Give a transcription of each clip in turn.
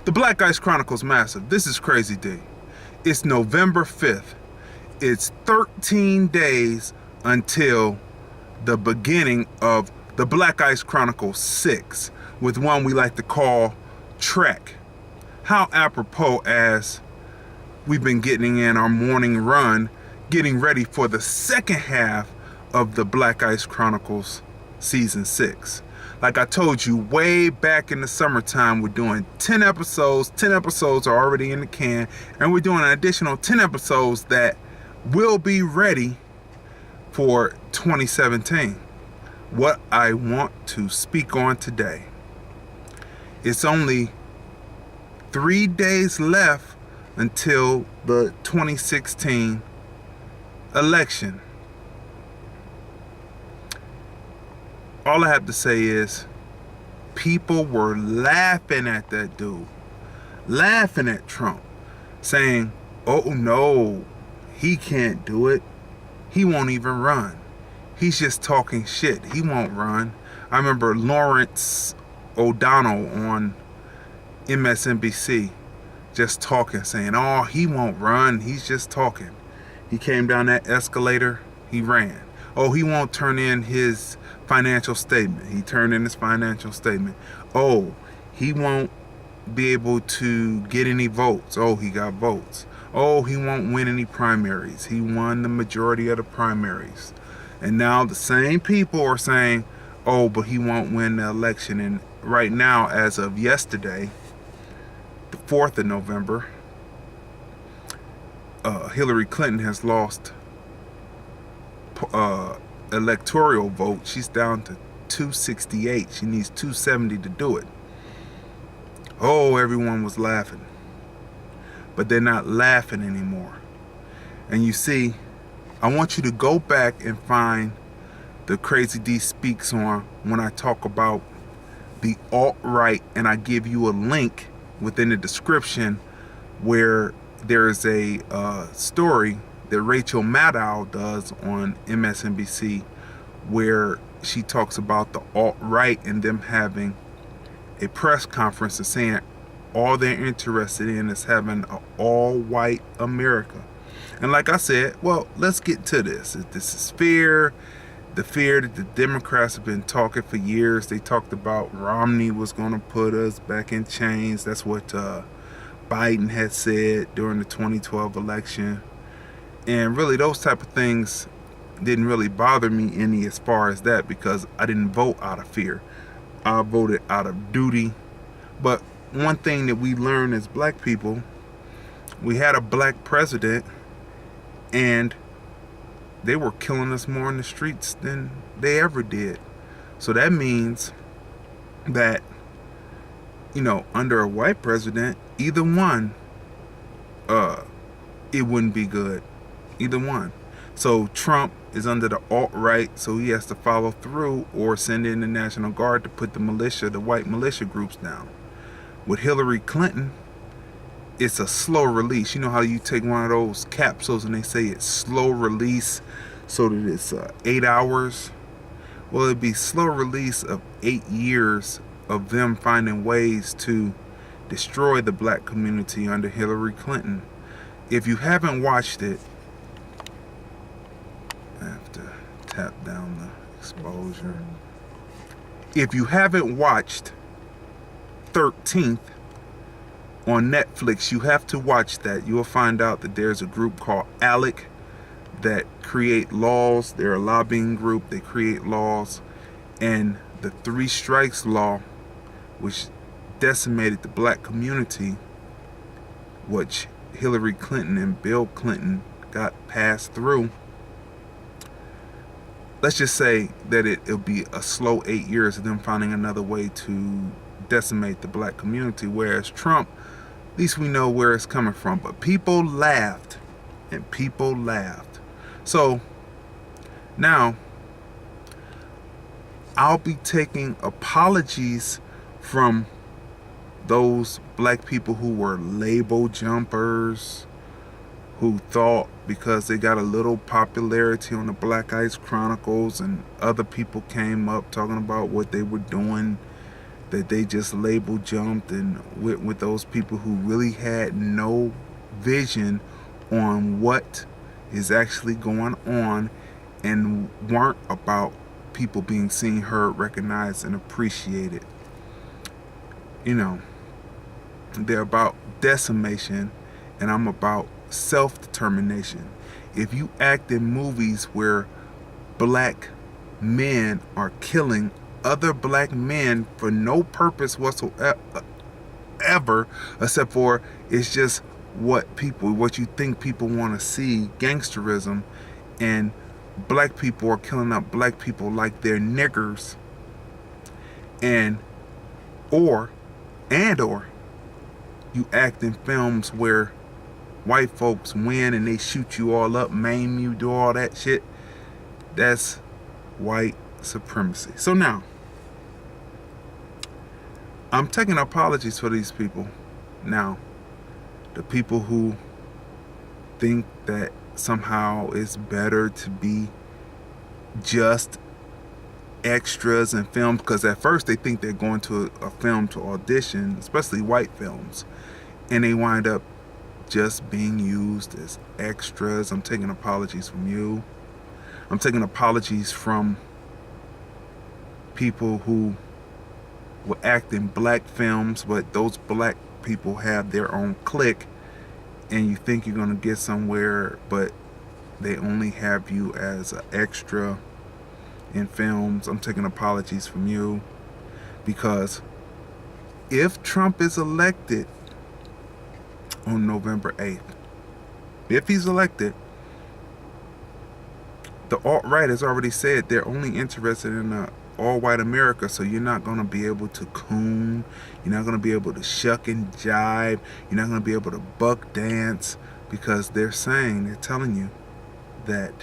The Black Ice Chronicles Massive. This is Crazy D. It's November 5th. It's 13 days until the beginning of the Black Ice Chronicles 6, with one we like to call Trek. How apropos, as we've been getting in our morning run, getting ready for the second half of the Black Ice Chronicles Season 6. Like I told you way back in the summertime, we're doing 10 episodes. 10 episodes are already in the can, and we're doing an additional 10 episodes that will be ready for 2017. What I want to speak on today, it's only 3 days left until the 2016 election. All I have to say is people were laughing at that dude, laughing at Trump, saying, oh no, he can't do it. He won't even run. He's just talking shit. He won't run. I remember Lawrence O'Donnell on MSNBC just talking, saying, oh, he won't run. He's just talking. He came down that escalator. He ran. Oh, he won't turn in his financial statement. He turned in his financial statement. Oh, he won't be able to get any votes. Oh, he got votes. Oh, he won't win any primaries. He won the majority of the primaries. And now the same people are saying, oh, but he won't win the election. And right now, as of yesterday, the 4th of November, Hillary Clinton has lost electoral vote. She's down to 268. She needs 270 to do it. Oh, everyone was laughing, but they're not laughing anymore. And you see, I want you to go back and find the Crazy D Speaks on when I talk about the alt-right, and I give you a link within the description where there is a story that Rachel Maddow does on MSNBC, where she talks about the alt-right and them having a press conference and saying all they're interested in is having an all-white America. And like I said, well, let's get to this. This is fear, the fear that the Democrats have been talking for years. They talked about Romney was going to put us back in chains. That's what Biden had said during the 2012 election. And really, those type of things didn't really bother me any as far as that, because I didn't vote out of fear. I voted out of duty. But one thing that we learned as black people, we had a black president, and they were killing us more in the streets than they ever did. So that means that, you know, under a white president, either one, it wouldn't be good. Either one. So Trump is under the alt-right, so he has to follow through or send in the National Guard to put the militia, the white militia groups down. With Hillary Clinton, it's a slow release. You know how you take one of those capsules and they say it's slow release so that it's 8 hours? Well, it'd be slow release of 8 years of them finding ways to destroy the black community under Hillary Clinton. If you haven't watched it, I have to tap down the exposure. If you haven't watched 13th on Netflix, you have to watch that. You will find out that there's a group called ALEC that create laws. They're a lobbying group. They create laws. And the 3 strikes law, which decimated the black community, which Hillary Clinton and Bill Clinton got passed through, let's just say that it'll be a slow 8 years of them finding another way to decimate the black community. Whereas Trump, at least we know where it's coming from. But people laughed, and people laughed. So now I'll be taking apologies from those black people who were label jumpers, who thought because they got a little popularity on the Black Ice Chronicles and other people came up talking about what they were doing that they just label jumped and with those people who really had no vision on what is actually going on and weren't about people being seen, heard, recognized, and appreciated. You know, they're about decimation, and I'm about self-determination. If you act in movies where black men are killing other black men for no purpose whatsoever, except for it's just what you think people want to see, gangsterism, and black people are killing up black people like they're niggers, and or you act in films where white folks win and they shoot you all up, maim you, do all that shit. That's white supremacy. So now, I'm taking apologies for these people. Now, the people who think that somehow it's better to be just extras in films, because at first they think they're going to a film to audition, especially white films, and they wind up just being used as extras. I'm taking apologies from you. I'm taking apologies from people who will act in black films, but those black people have their own clique, and you think you're going to get somewhere, but they only have you as an extra in films. I'm taking apologies from you, because if Trump is elected on November 8th, if he's elected, the alt-right has already said they're only interested in a all-white America. So you're not going to be able to coon, you're not going to be able to shuck and jive, you're not going to be able to buck dance, because they're telling you that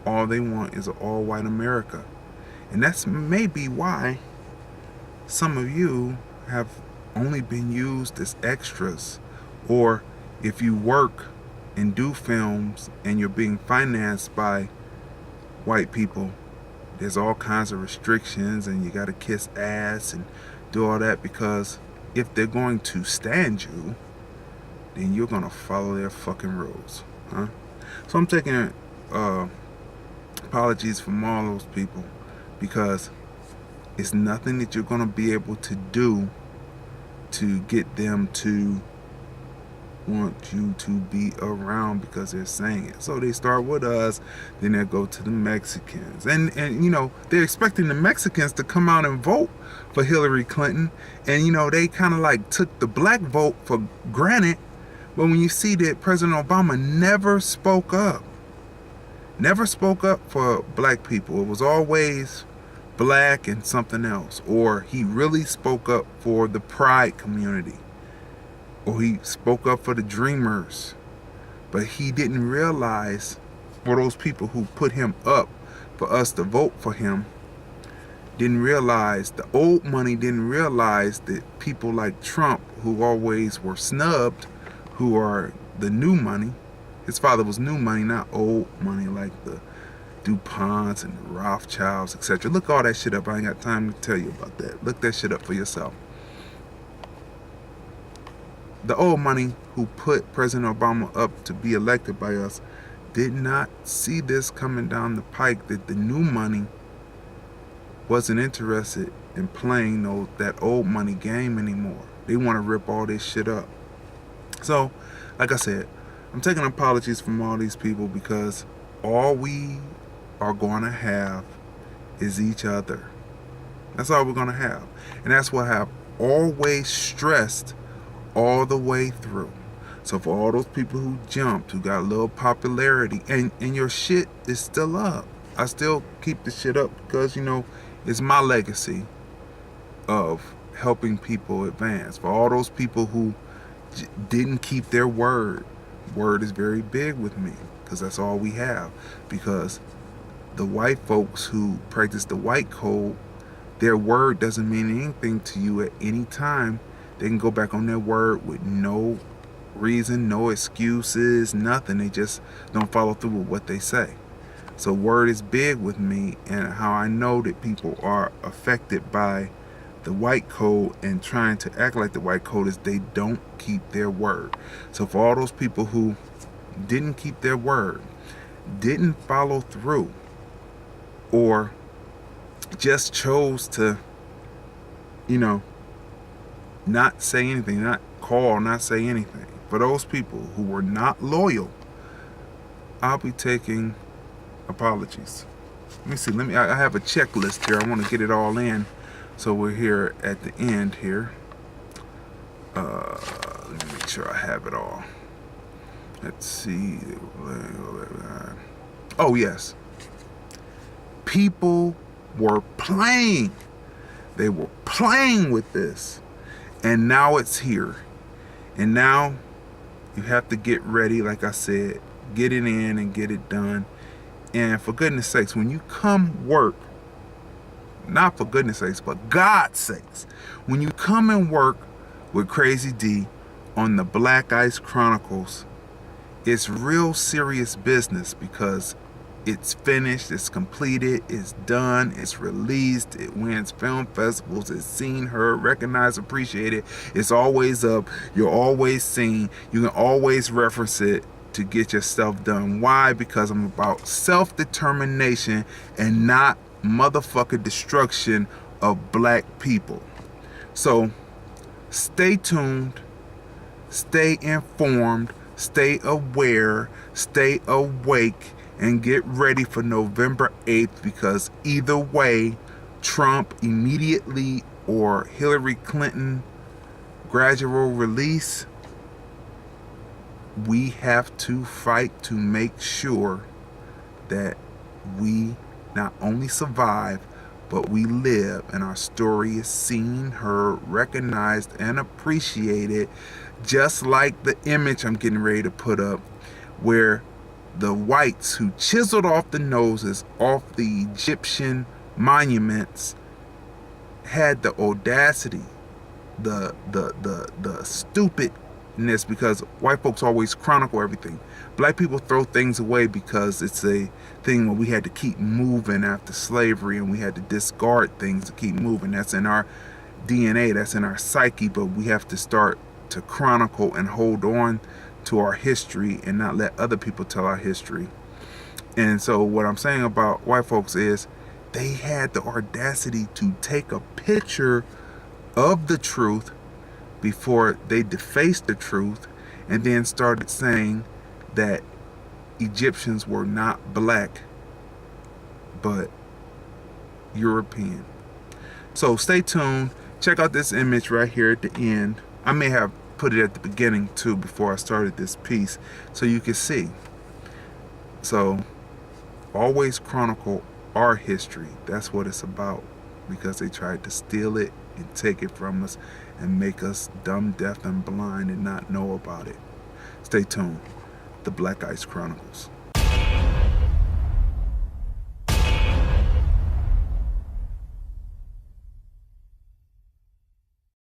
all they want is an all-white America. And that's maybe why some of you have only been used as extras, or if you work and do films and you're being financed by white people, there's all kinds of restrictions and you got to kiss ass and do all that, because if they're going to stand you, then you're going to follow their fucking rules, huh? So I'm taking apologies from all those people, because it's nothing that you're going to be able to do to get them to want you to be around, because they're saying it. So they start with us, then they go to the Mexicans, and you know, they're expecting the Mexicans to come out and vote for Hillary Clinton, and you know, they kind of like took the black vote for granted. But when you see that President Obama never spoke up for black people, it was always black and something else, or he really spoke up for the pride community, or he spoke up for the dreamers. But he didn't realize, for those people who put him up for us to vote for him, didn't realize, the old money didn't realize that people like Trump, who always were snubbed, who are the new money. His father was new money, not old money like the DuPonts and the Rothschilds, etc. Look all that shit up. I ain't got time to tell you about that. Look that shit up for yourself. The old money who put President Obama up to be elected by us did not see this coming down the pike, that the new money wasn't interested in playing that old money game anymore. They want to rip all this shit up. So, like I said, I'm taking apologies from all these people, because all we are going to have is each other. That's all we're going to have. And that's what I've always stressed all the way through. So for all those people who jumped, who got a little popularity, and your shit is still up. I still keep the shit up because, you know, it's my legacy of helping people advance. For all those people who didn't keep their word is very big with me, because that's all we have. Because the white folks who practice the white code, their word doesn't mean anything to you at any time. They can go back on their word with no reason, no excuses, nothing. They just don't follow through with what they say. So word is big with me, and how I know that people are affected by the white code and trying to act like the white code is they don't keep their word. So for all those people who didn't keep their word, didn't follow through, or just chose to, not say anything, not call, not say anything. For those people who were not loyal, I'll be taking apologies. Let me see. I have a checklist here. I want to get it all in. So we're here at the end here. Let me make sure I have it all. Let's see. Oh, yes. People were playing. They were playing with this. And now it's here. And now you have to get ready, like I said, get it in and get it done. And for goodness sakes, when you come work, not for goodness sakes, but God's sakes, when you come and work with Crazy D on the Black Ice Chronicles, it's real serious business, because it's finished, it's completed, it's done, it's released, it wins film festivals, it's seen, heard, recognized, appreciated, it's always up, you're always seen, you can always reference it to get your stuff done. Why? Because I'm about self-determination and not motherfucking destruction of black people. So stay tuned, stay informed, stay aware, stay awake, and get ready for November 8th, because either way, Trump immediately or Hillary Clinton gradual release, we have to fight to make sure that we not only survive, but we live, and our story is seen, heard, recognized, and appreciated, just like the image I'm getting ready to put up, where the whites who chiseled off the noses off the Egyptian monuments had the audacity, the stupidness, because white folks always chronicle everything. Black people throw things away because it's a thing where we had to keep moving after slavery, and we had to discard things to keep moving. That's in our DNA, that's in our psyche, but we have to start to chronicle and hold on to our history and not let other people tell our history. And so what I'm saying about white folks is they had the audacity to take a picture of the truth before they defaced the truth, and then started saying that Egyptians were not black but European. So stay tuned. Check out this image right here at the end. I may have put it at the beginning too before I started this piece, so you can see. So always chronicle our history. That's what it's about, because they tried to steal it and take it from us and make us dumb, deaf, and blind and not know about it. Stay tuned. The Black Ice Chronicles.